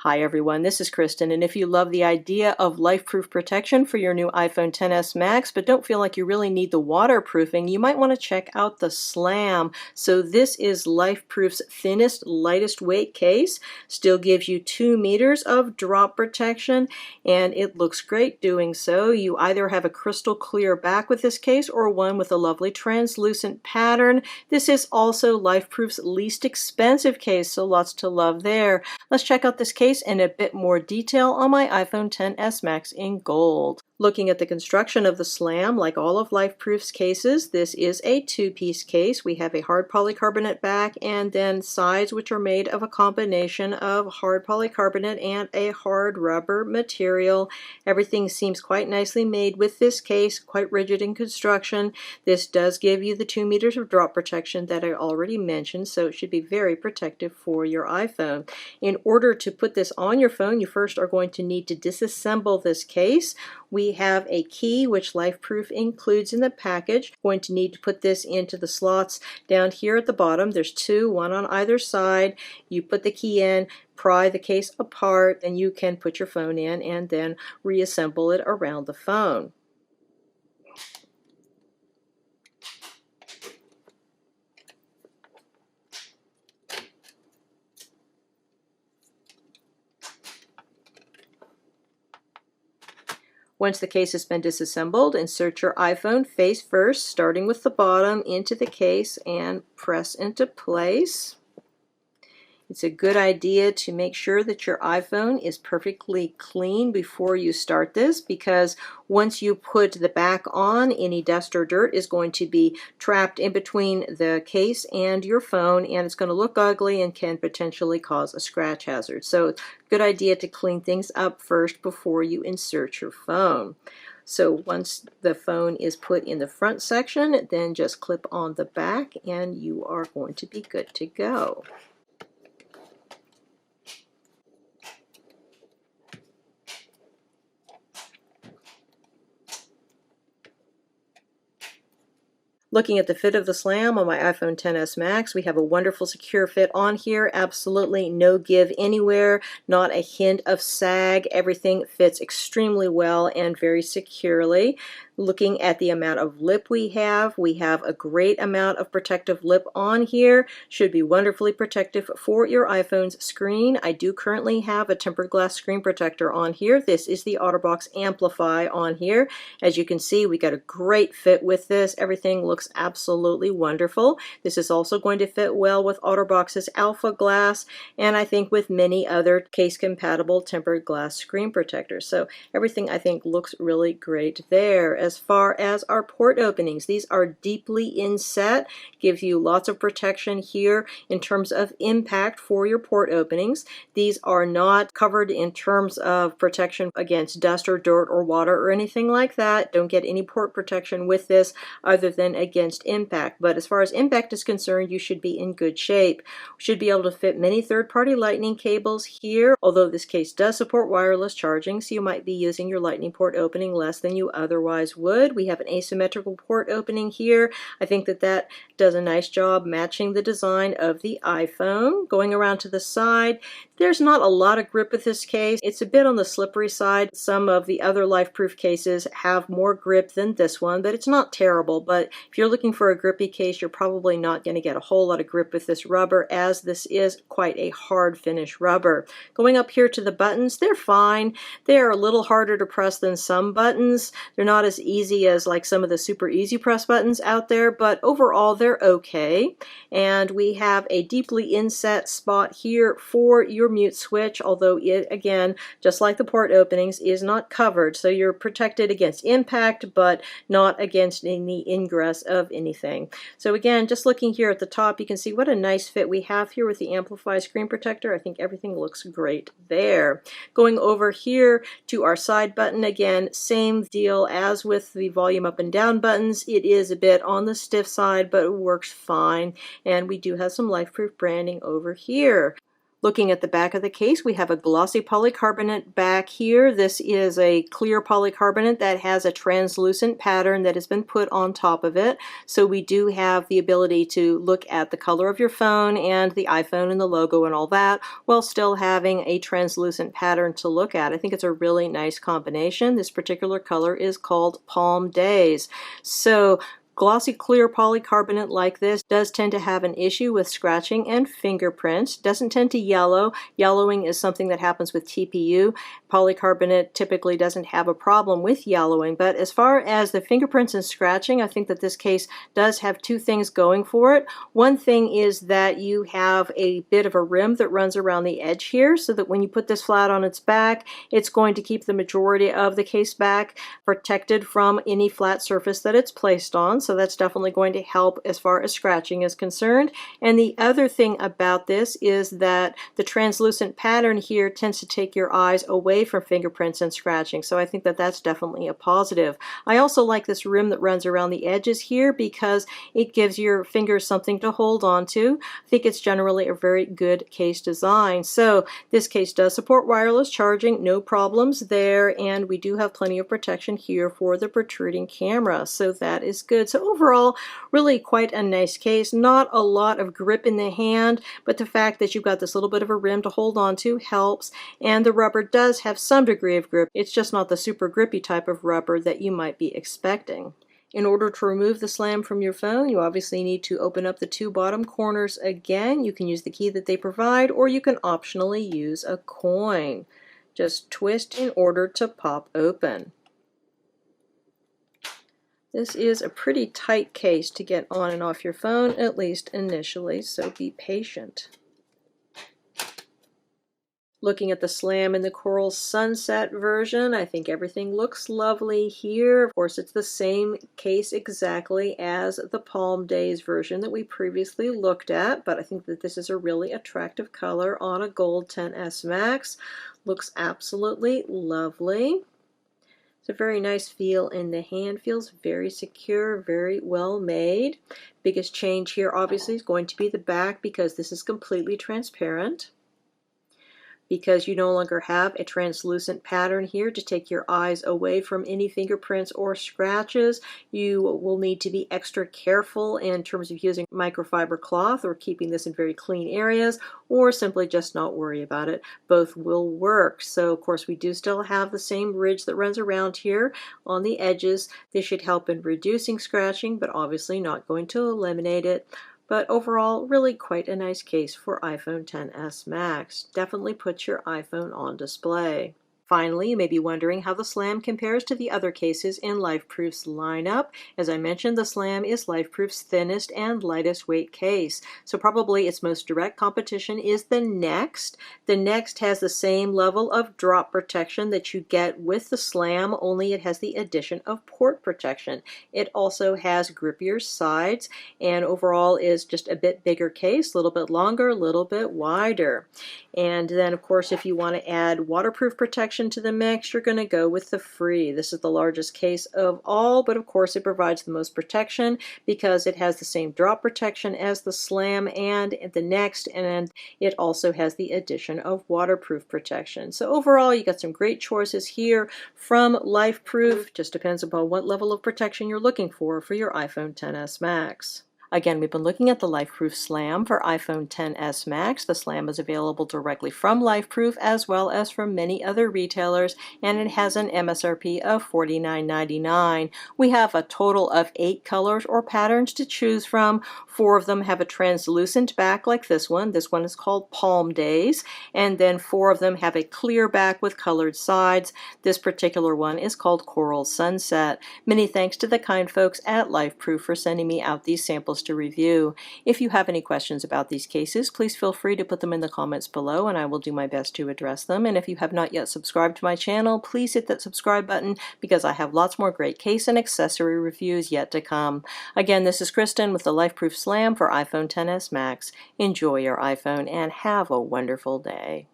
Hi everyone, this is Kristen, and if you love the idea of LifeProof protection for your new iPhone XS Max but don't feel like you really need the waterproofing, you might want to check out the Slam. So this is LifeProof's thinnest, lightest weight case. Still gives you 2 meters of drop protection, and it looks great doing so. You either have a crystal clear back with this case or one with a lovely translucent pattern. This is also LifeProof's least expensive case, so lots to love there. Let's check out this case in a bit more detail on my iPhone XS Max in gold. Looking at the construction of the Slam, like all of LifeProof's cases, this is a two-piece case. We have a hard polycarbonate back and then sides which are made of a combination of hard polycarbonate and a hard rubber material. Everything seems quite nicely made with this case, quite rigid in construction. This does give you the 2 meters of drop protection that I already mentioned, so it should be very protective for your iPhone. In order to put this on your phone, you first are going to need to disassemble this case. We have a key which LifeProof includes in the package. Going to need to put this into the slots down here at the bottom. There's two, one on either side. You put the key in, pry the case apart, and you can put your phone in and then reassemble it around the phone. Once the case has been disassembled, insert your iPhone face first, starting with the bottom into the case and press into place. It's a good idea to make sure that your iPhone is perfectly clean before you start this, because once you put the back on, any dust or dirt is going to be trapped in between the case and your phone, and it's going to look ugly and can potentially cause a scratch hazard. So it's a good idea to clean things up first before you insert your phone. So once the phone is put in the front section, then just clip on the back and you are going to be good to go. Looking at the fit of the Slam on my iPhone XS Max, we have a wonderful secure fit on here. Absolutely no give anywhere, not a hint of sag. Everything fits extremely well and very securely. Looking at the amount of lip we have a great amount of protective lip on here. Should be wonderfully protective for your iPhone's screen. I do currently have a tempered glass screen protector on here. This is the OtterBox Amplify on here. As you can see, we got a great fit with this. Everything looks absolutely wonderful. This is also going to fit well with OtterBox's Alpha Glass, and I think with many other case-compatible tempered glass screen protectors. So everything I think looks really great there. As far as our port openings, these are deeply inset, give you lots of protection here in terms of impact for your port openings. These are not covered in terms of protection against dust or dirt or water or anything like that. Don't get any port protection with this other than against impact. But as far as impact is concerned, you should be in good shape. Should be able to fit many third-party lightning cables here, although this case does support wireless charging, so you might be using your lightning port opening less than you otherwise would. We have an asymmetrical port opening here. I think that does a nice job matching the design of the iPhone. Going around to the side, there's not a lot of grip with this case. It's a bit on the slippery side. Some of the other LifeProof cases have more grip than this one, but it's not terrible. But if you're looking for a grippy case, you're probably not going to get a whole lot of grip with this rubber, as this is quite a hard finish rubber. Going up here to the buttons, they're fine. They're a little harder to press than some buttons. They're not as easy as like some of the super easy press buttons out there, but overall they're okay. And we have a deeply inset spot here for your mute switch, although it, again, just like the port openings, is not covered, so you're protected against impact but not against any ingress of anything. So again, just looking here at the top, you can see what a nice fit we have here with the Amplify screen protector. I think everything looks great there. Going over here to our side button, again, same deal as with the volume up and down buttons. It is a bit on the stiff side, but it works fine, and we do have some LifeProof branding over here. Looking at the back of the case, we have a glossy polycarbonate back here. This is a clear polycarbonate that has a translucent pattern that has been put on top of it. So we do have the ability to look at the color of your phone and the iPhone and the logo and all that while still having a translucent pattern to look at. I think it's a really nice combination. This particular color is called Palm Days. So glossy clear polycarbonate like this does tend to have an issue with scratching and fingerprints. Doesn't tend to yellow. Yellowing is something that happens with TPU. Polycarbonate typically doesn't have a problem with yellowing, but as far as the fingerprints and scratching, I think that this case does have two things going for it. One thing is that you have a bit of a rim that runs around the edge here, so that when you put this flat on its back, it's going to keep the majority of the case back protected from any flat surface that it's placed on. So that's definitely going to help as far as scratching is concerned. And the other thing about this is that the translucent pattern here tends to take your eyes away from fingerprints and scratching. So I think that that's definitely a positive. I also like this rim that runs around the edges here because it gives your fingers something to hold on to. I think it's generally a very good case design. So this case does support wireless charging, no problems there, and we do have plenty of protection here for the protruding camera. So that is good. So overall, really quite a nice case. Not a lot of grip in the hand, but the fact that you've got this little bit of a rim to hold on to helps, and the rubber does have some degree of grip. It's just not the super grippy type of rubber that you might be expecting. In order to remove the slam from your phone, you obviously need to open up the two bottom corners again. You can use the key that they provide, or you can optionally use a coin. Just twist in order to pop open. This is a pretty tight case to get on and off your phone, at least initially, so be patient. Looking at the slam in the Coral Sunset version, I think everything looks lovely here. Of course, it's the same case exactly as the Palm Days version that we previously looked at, but I think that this is a really attractive color on a gold 10s Max. Looks absolutely lovely. It's a very nice feel in the hand, feels very secure, very well made. Biggest change here obviously is going to be the back because this is completely transparent. Because you no longer have a translucent pattern here to take your eyes away from any fingerprints or scratches, you will need to be extra careful in terms of using microfiber cloth or keeping this in very clean areas, or simply just not worry about it. Both will work. So of course we do still have the same ridge that runs around here on the edges. This should help in reducing scratching, but obviously not going to eliminate it. But overall, really quite a nice case for iPhone XS Max. Definitely puts your iPhone on display. Finally, you may be wondering how the Slam compares to the other cases in LifeProof's lineup. As I mentioned, the Slam is LifeProof's thinnest and lightest weight case, so probably its most direct competition is the Next. The Next has the same level of drop protection that you get with the Slam, only it has the addition of port protection. It also has grippier sides, and overall is just a bit bigger case, a little bit longer, a little bit wider. And then, of course, if you want to add waterproof protection to the mix, you're going to go with the FRE. This is the largest case of all, but of course it provides the most protection because it has the same drop protection as the Slam and the Next, and it also has the addition of waterproof protection. So overall, you got some great choices here from LifeProof. Just depends upon what level of protection you're looking for your iPhone XS Max. Again, we've been looking at the LifeProof Slam for iPhone XS Max. The Slam is available directly from LifeProof as well as from many other retailers, and it has an MSRP of $49.99. We have a total of 8 colors or patterns to choose from. 4 of them have a translucent back like this one. This one is called Palm Days, and then 4 of them have a clear back with colored sides. This particular one is called Coral Sunset. Many thanks to the kind folks at LifeProof for sending me out these samples to review. If you have any questions about these cases, please feel free to put them in the comments below and I will do my best to address them. And if you have not yet subscribed to my channel, please hit that subscribe button because I have lots more great case and accessory reviews yet to come. Again, this is Kristen with the LifeProof Slam for iPhone XS Max. Enjoy your iPhone and have a wonderful day.